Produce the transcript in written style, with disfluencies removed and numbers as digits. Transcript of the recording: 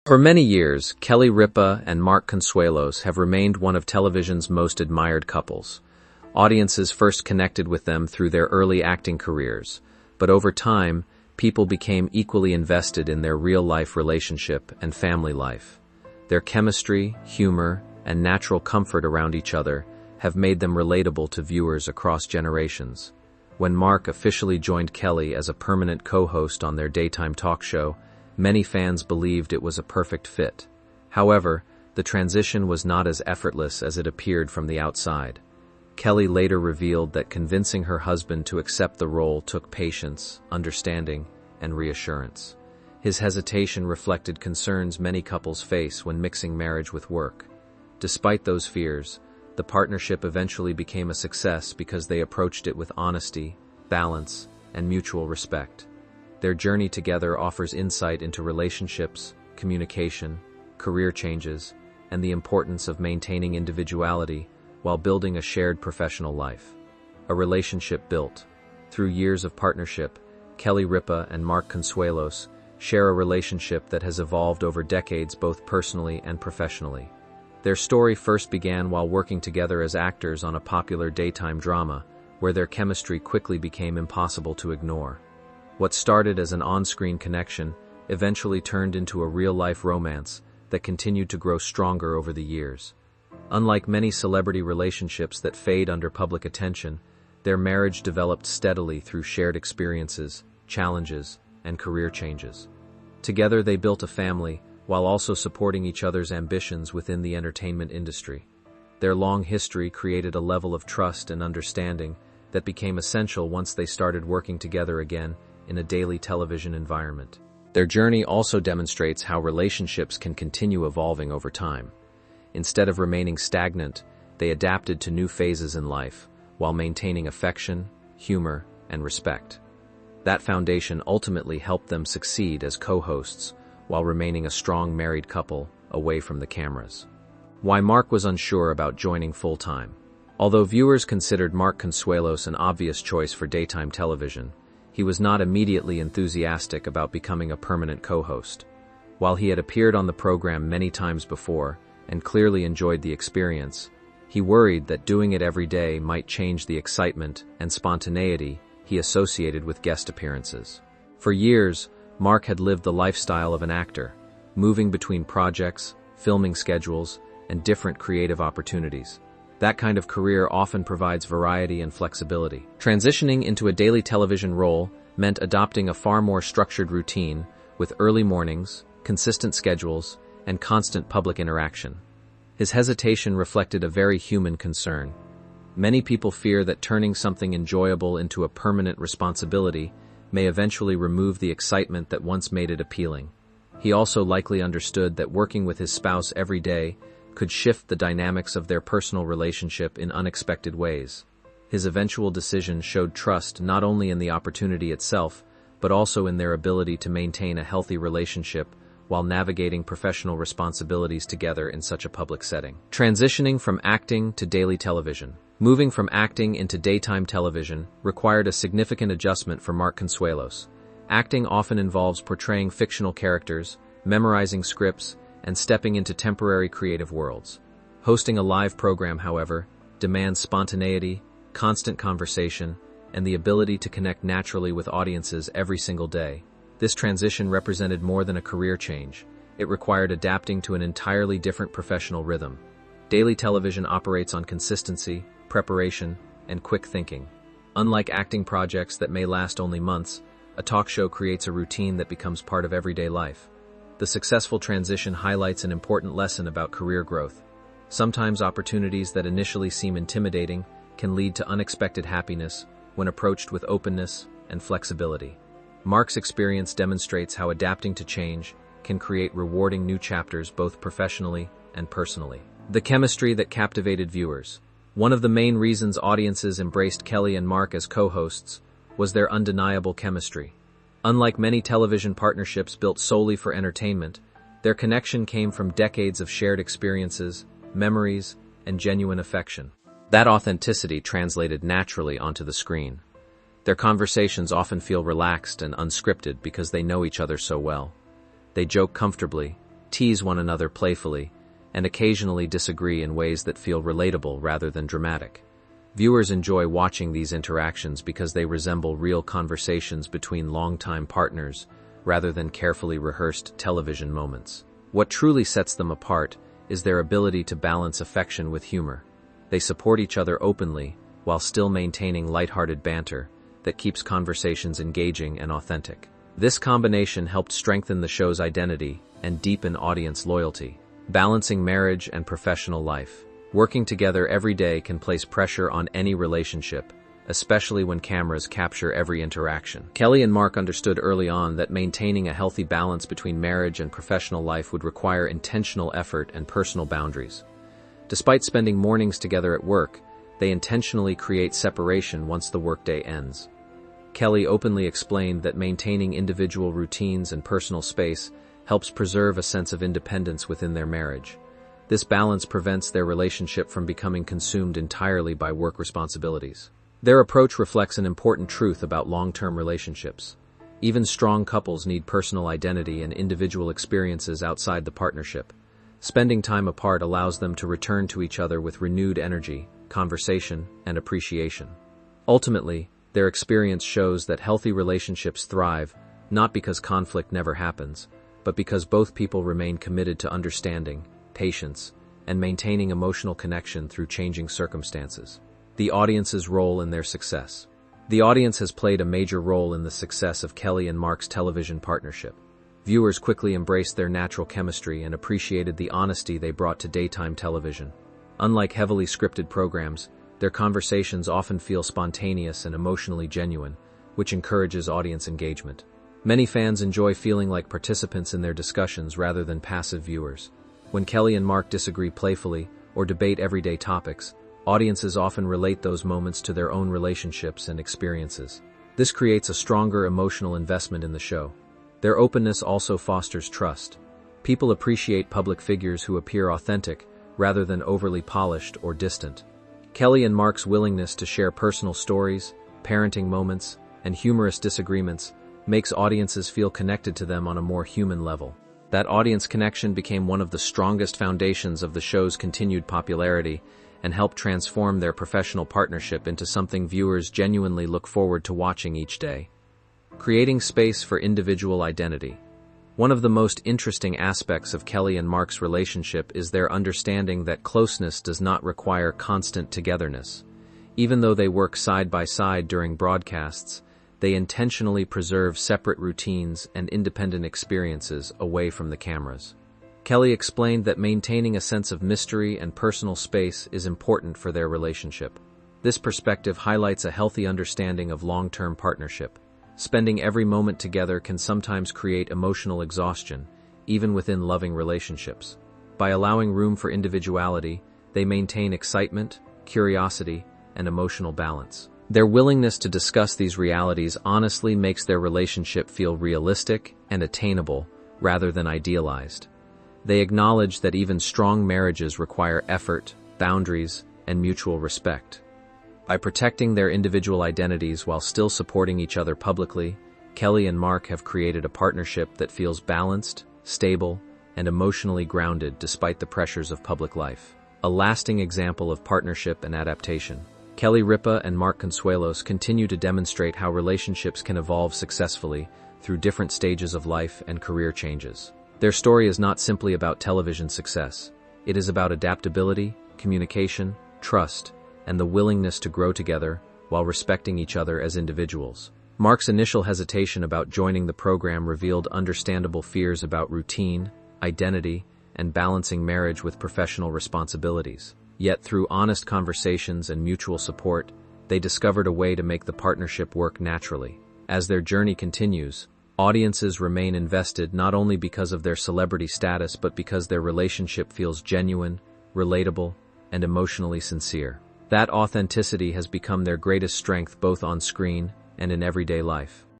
For many years, Ripa and Mark Consuelos have remained one of television's most admired couples. Audiences first connected with them through their early acting careers, but over time, people became equally invested in their real-life relationship and family life. Their chemistry, humor, and natural comfort around each other have made them relatable to viewers across generations. When Mark officially joined Kelly as a permanent co-host on their daytime talk show, many fans believed it was a perfect fit. However, the transition was not as effortless as it appeared from the outside. Kelly later revealed that convincing her husband to accept the role took patience, understanding, and reassurance. His hesitation reflected concerns many couples face when mixing marriage with work. Despite those fears, the partnership eventually became a success because they approached it with honesty, balance, and mutual respect. Their journey together offers insight into relationships, communication, career changes, and the importance of maintaining individuality while building a shared professional life. A relationship built. Through years of partnership, Ripa and Mark Consuelos share a relationship that has evolved over decades both personally and professionally. Their story first began while working together as actors on a popular daytime drama, where their chemistry quickly became impossible to ignore. What started as an on-screen connection eventually turned into a real-life romance that continued to grow stronger over the years. Unlike many celebrity relationships that fade under public attention, their marriage developed steadily through shared experiences, challenges, and career changes. Together they built a family, while also supporting each other's ambitions within the entertainment industry. Their long history created a level of trust and understanding that became essential once they started working together again in a daily television environment. Their journey also demonstrates how relationships can continue evolving over time. Instead of remaining stagnant, they adapted to new phases in life, while maintaining affection, humor, and respect. That foundation ultimately helped them succeed as co-hosts, while remaining a strong married couple away from the cameras. Why Mark was unsure about joining full-time. Although viewers considered Mark Consuelos an obvious choice for daytime television, he was not immediately enthusiastic about becoming a permanent co-host. While he had appeared on the program many times before and clearly enjoyed the experience, he worried that doing it every day might change the excitement and spontaneity he associated with guest appearances. For years, Mark had lived the lifestyle of an actor, moving between projects, filming schedules, and different creative opportunities. That kind of career often provides variety and flexibility. Transitioning into a daily television role meant adopting a far more structured routine with early mornings, consistent schedules, and constant public interaction. His hesitation reflected a very human concern. Many people fear that turning something enjoyable into a permanent responsibility may eventually remove the excitement that once made it appealing. He also likely understood that working with his spouse every day could shift the dynamics of their personal relationship in unexpected ways. His eventual decision showed trust not only in the opportunity itself, but also in their ability to maintain a healthy relationship while navigating professional responsibilities together in such a public setting. Transitioning from acting to daily television. Moving from acting into daytime television required a significant adjustment for Mark Consuelos. Acting often involves portraying fictional characters, memorizing scripts, and stepping into temporary creative worlds. Hosting a live program, however, demands spontaneity, constant conversation, and the ability to connect naturally with audiences every single day. This transition represented more than a career change. It required adapting to an entirely different professional rhythm. Daily television operates on consistency, preparation, and quick thinking. Unlike acting projects that may last only months, a talk show creates a routine that becomes part of everyday life. The successful transition highlights an important lesson about career growth. Sometimes opportunities that initially seem intimidating can lead to unexpected happiness when approached with openness and flexibility. Mark's experience demonstrates how adapting to change can create rewarding new chapters both professionally and personally. The chemistry that captivated viewers. One of the main reasons audiences embraced Kelly and Mark as co-hosts was their undeniable chemistry. Unlike many television partnerships built solely for entertainment, their connection came from decades of shared experiences, memories, and genuine affection. That authenticity translated naturally onto the screen. Their conversations often feel relaxed and unscripted because they know each other so well. They joke comfortably, tease one another playfully, and occasionally disagree in ways that feel relatable rather than dramatic. Viewers enjoy watching these interactions because they resemble real conversations between longtime partners rather than carefully rehearsed television moments. What truly sets them apart is their ability to balance affection with humor. They support each other openly while still maintaining lighthearted banter that keeps conversations engaging and authentic. This combination helped strengthen the show's identity and deepen audience loyalty. Balancing marriage and professional life. Working together every day can place pressure on any relationship, especially when cameras capture every interaction. Kelly and Mark understood early on that maintaining a healthy balance between marriage and professional life would require intentional effort and personal boundaries. Despite spending mornings together at work, they intentionally create separation once the workday ends. Kelly openly explained that maintaining individual routines and personal space helps preserve a sense of independence within their marriage. This balance prevents their relationship from becoming consumed entirely by work responsibilities. Their approach reflects an important truth about long-term relationships. Even strong couples need personal identity and individual experiences outside the partnership. Spending time apart allows them to return to each other with renewed energy, conversation, and appreciation. Ultimately, their experience shows that healthy relationships thrive, not because conflict never happens, but because both people remain committed to understanding, patience, and maintaining emotional connection through changing circumstances. The audience's role in their success. The audience has played a major role in the success of Kelly and Mark's television partnership. Viewers quickly embraced their natural chemistry and appreciated the honesty they brought to daytime television. Unlike heavily scripted programs, their conversations often feel spontaneous and emotionally genuine, which encourages audience engagement. Many fans enjoy feeling like participants in their discussions rather than passive viewers. When Kelly and Mark disagree playfully or debate everyday topics, audiences often relate those moments to their own relationships and experiences. This creates a stronger emotional investment in the show. Their openness also fosters trust. People appreciate public figures who appear authentic rather than overly polished or distant. Kelly and Mark's willingness to share personal stories, parenting moments, and humorous disagreements makes audiences feel connected to them on a more human level. That audience connection became one of the strongest foundations of the show's continued popularity and helped transform their professional partnership into something viewers genuinely look forward to watching each day. Creating space for individual identity. One of the most interesting aspects of Kelly and Mark's relationship is their understanding that closeness does not require constant togetherness. Even though they work side by side during broadcasts, they intentionally preserve separate routines and independent experiences away from the cameras. Kelly explained that maintaining a sense of mystery and personal space is important for their relationship. This perspective highlights a healthy understanding of long-term partnership. Spending every moment together can sometimes create emotional exhaustion, even within loving relationships. By allowing room for individuality, they maintain excitement, curiosity, and emotional balance. Their willingness to discuss these realities honestly makes their relationship feel realistic and attainable rather than idealized. They acknowledge that even strong marriages require effort, boundaries, and mutual respect. By protecting their individual identities while still supporting each other publicly, Kelly and Mark have created a partnership that feels balanced, stable, and emotionally grounded despite the pressures of public life. A lasting example of partnership and adaptation. Kelly Ripa and Mark Consuelos continue to demonstrate how relationships can evolve successfully through different stages of life and career changes. Their story is not simply about television success. It is about adaptability, communication, trust, and the willingness to grow together while respecting each other as individuals. Mark's initial hesitation about joining the program revealed understandable fears about routine, identity, and balancing marriage with professional responsibilities. Yet through honest conversations and mutual support, they discovered a way to make the partnership work naturally. As their journey continues, audiences remain invested not only because of their celebrity status but because their relationship feels genuine, relatable, and emotionally sincere. That authenticity has become their greatest strength both on screen and in everyday life.